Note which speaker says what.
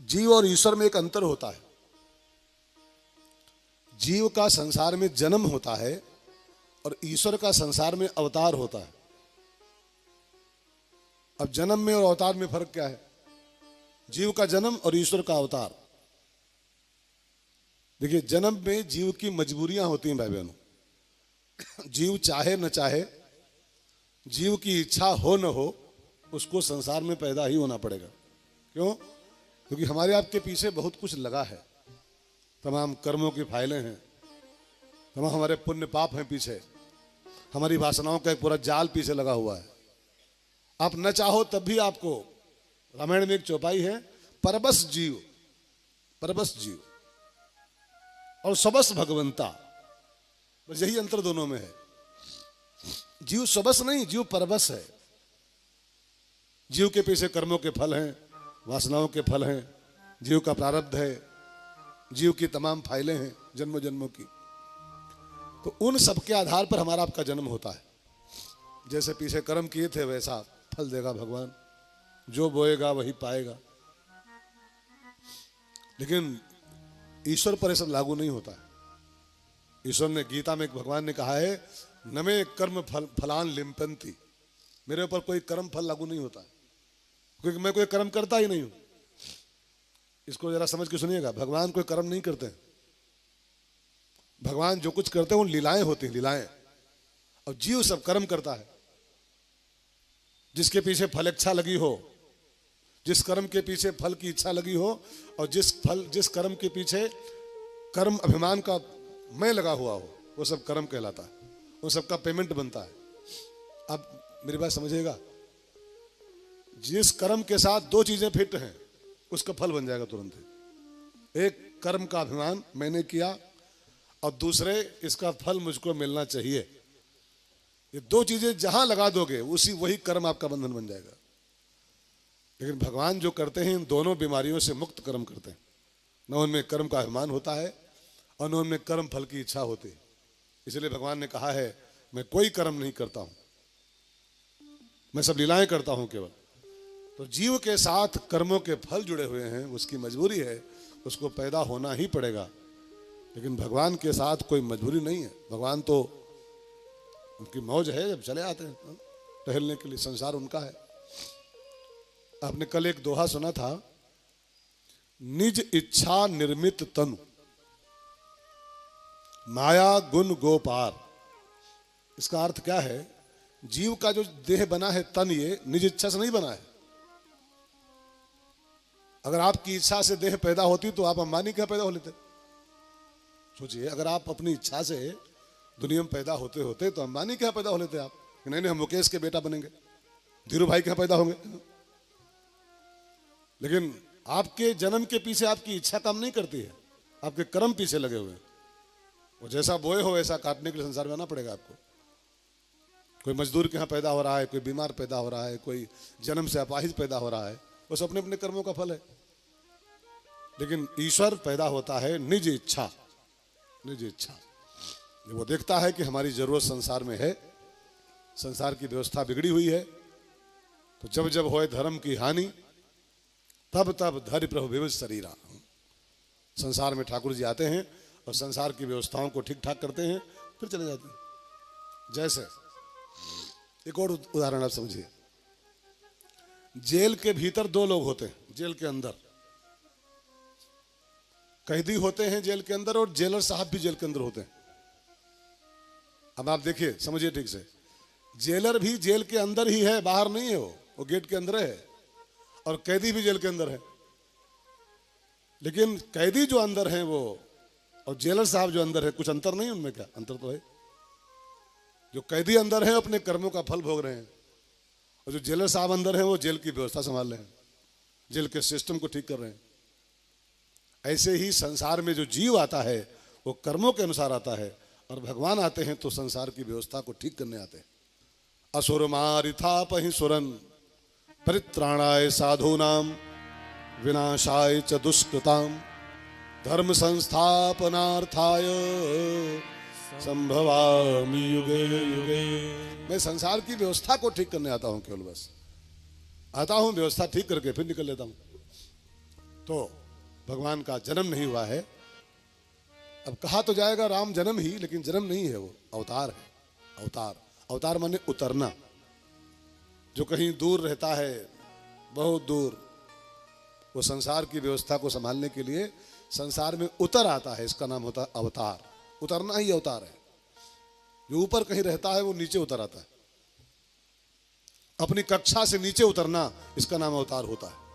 Speaker 1: जीव और ईश्वर में एक अंतर होता है। जीव का संसार में जन्म होता है और ईश्वर का संसार में अवतार होता है। अब जन्म में और अवतार में फर्क क्या है? जीव का जन्म और ईश्वर का अवतार। देखिए, जन्म में जीव की मजबूरियां होती हैं भाई बहनों। जीव चाहे न चाहे, जीव की इच्छा हो न हो, उसको संसार में पैदा ही होना पड़ेगा। क्यों? क्योंकि हमारे आपके पीछे बहुत कुछ लगा है। तमाम कर्मों की फाइलें हैं, तमाम हमारे पुण्य पाप हैं पीछे, हमारी वासनाओं का एक पूरा जाल पीछे लगा हुआ है। आप न चाहो तब भी आपको, रामायण में एक चौपाई है, परबस जीव, परबस जीव और सबस भगवंता। बस यही अंतर दोनों में है। जीव सबस नहीं, जीव परबस है। जीव के पीछे कर्मों के फल हैं, वासनाओं के फल हैं, जीव का प्रारब्ध है, जीव की तमाम फाइलें हैं जन्मों जन्मों की। तो उन सब के आधार पर हमारा आपका जन्म होता है। जैसे पीछे कर्म किए थे वैसा फल देगा भगवान, जो बोएगा वही पाएगा। लेकिन ईश्वर पर यह सब लागू नहीं होता है। ईश्वर ने गीता में, भगवान ने कहा है, न मे कर्म फलान लिम्पन्ति, मेरे ऊपर कोई कर्म फल लागू नहीं होता है, क्योंकि मैं कोई कर्म करता ही नहीं हूं। इसको जरा समझ के सुनिएगा, भगवान कोई कर्म नहीं करते हैं। भगवान जो कुछ करते हैं वो लीलाएं होती हैं, लीलाएं। और जीव सब कर्म करता है। जिसके पीछे फल इच्छा लगी हो, जिस कर्म के पीछे फल की इच्छा लगी हो, और जिस कर्म के पीछे कर्म अभिमान का मैं लगा हुआ हो, वो सब कर्म कहलाता है। वो सबका पेमेंट बनता है। अब मेरी बात समझिएगा, जिस कर्म के साथ दो चीजें फिट हैं उसका फल बन जाएगा तुरंत ही। एक कर्म का अभिमान मैंने किया, और दूसरे इसका फल मुझको मिलना चाहिए। ये दो चीजें जहां लगा दोगे वही कर्म आपका बंधन बन जाएगा। लेकिन भगवान जो करते हैं, इन दोनों बीमारियों से मुक्त कर्म करते हैं। न उनमें कर्म का अभिमान होता है और न उनमें कर्म फल की इच्छा होती है। इसलिए भगवान ने कहा है, मैं कोई कर्म नहीं करता हूं, मैं सब लीलाएं करता हूं केवल। तो जीव के साथ कर्मों के फल जुड़े हुए हैं, उसकी मजबूरी है, उसको पैदा होना ही पड़ेगा। लेकिन भगवान के साथ कोई मजबूरी नहीं है। भगवान तो, उनकी मौज है, जब चले आते हैं टहलने के लिए, संसार उनका है। आपने कल एक दोहा सुना था, निज इच्छा निर्मित तनु माया गुण गोपार। इसका अर्थ क्या है? जीव का जो देह बना है, तन, ये निज इच्छा से नहीं बना है। अगर आपकी इच्छा से देह पैदा होती तो आप अंबानी क्या पैदा हो लेते? सोचिए, अगर आप अपनी इच्छा से दुनिया में पैदा होते होते तो अंबानी क्या पैदा हो लेते आप? नहीं, हम मुकेश के बेटा बनेंगे, धीरू भाई क्या पैदा होंगे। लेकिन आपके जन्म के पीछे आपकी इच्छा काम नहीं करती है, आपके कर्म पीछे लगे हुए हैं। वो जैसा बोए हो वैसा काटने के लिए संसार में आना पड़ेगा आपको। कोई मजदूर के यहाँ पैदा हो रहा है, कोई बीमार पैदा हो रहा है, कोई जन्म से अपाहिज पैदा हो रहा है, वो सब अपने अपने कर्मों का फल है। लेकिन ईश्वर पैदा होता है निज इच्छा, निज इच्छा। वो देखता है कि हमारी जरूरत संसार में है, संसार की व्यवस्था बिगड़ी हुई है, तो जब जब होए धर्म की हानि, तब तब धरि प्रभु विविध शरीरा। संसार में ठाकुर जी आते हैं और संसार की व्यवस्थाओं को ठीक ठाक करते हैं, फिर चले जाते हैं। जैसे एक और उदाहरण आप समझिए, जेल के भीतर दो लोग होते हैं, जेल के अंदर कैदी होते हैं जेल के अंदर, और जेलर साहब भी जेल के अंदर होते हैं। अब आप देखिए, समझिए ठीक से, जेलर भी जेल के अंदर ही है, बाहर नहीं है, वो गेट के अंदर है, और कैदी भी जेल के अंदर है। लेकिन कैदी जो अंदर है वो, और जेलर साहब जो अंदर है, कुछ अंतर नहीं उनमें? क्या अंतर तो है। जो कैदी अंदर है अपने कर्मों का फल भोग रहे हैं, और जो जेलर साहब अंदर है वो जेल की व्यवस्था संभाल रहे हैं, जेल के सिस्टम को ठीक कर रहे हैं। ऐसे ही संसार में जो जीव आता है वो कर्मों के अनुसार आता है, और भगवान आते हैं तो संसार की व्यवस्था को ठीक करने आते हैं। असुर मारिथापहि सुरन परित्राणाय साधूनाम विनाशाय च दुष्कृताम धर्म संस्थापनार्थाय संभवामि युगे युगे। मैं संसार की व्यवस्था को ठीक करने आता हूं, केवल बस आता हूं, व्यवस्था ठीक करके फिर निकल लेता हूं। तो भगवान का जन्म नहीं हुआ है। अब कहा तो जाएगा राम जन्म ही, लेकिन जन्म नहीं है, वो अवतार है। अवतार, अवतार माने उतरना। जो कहीं दूर रहता है, बहुत दूर, वो संसार की व्यवस्था को संभालने के लिए संसार में उतर आता है, इसका नाम होता है अवतार। उतरना ही अवतार है। जो ऊपर कहीं रहता है वो नीचे उतर आता है। अपनी कक्षा से नीचे उतरना, इसका नाम अवतार होता है।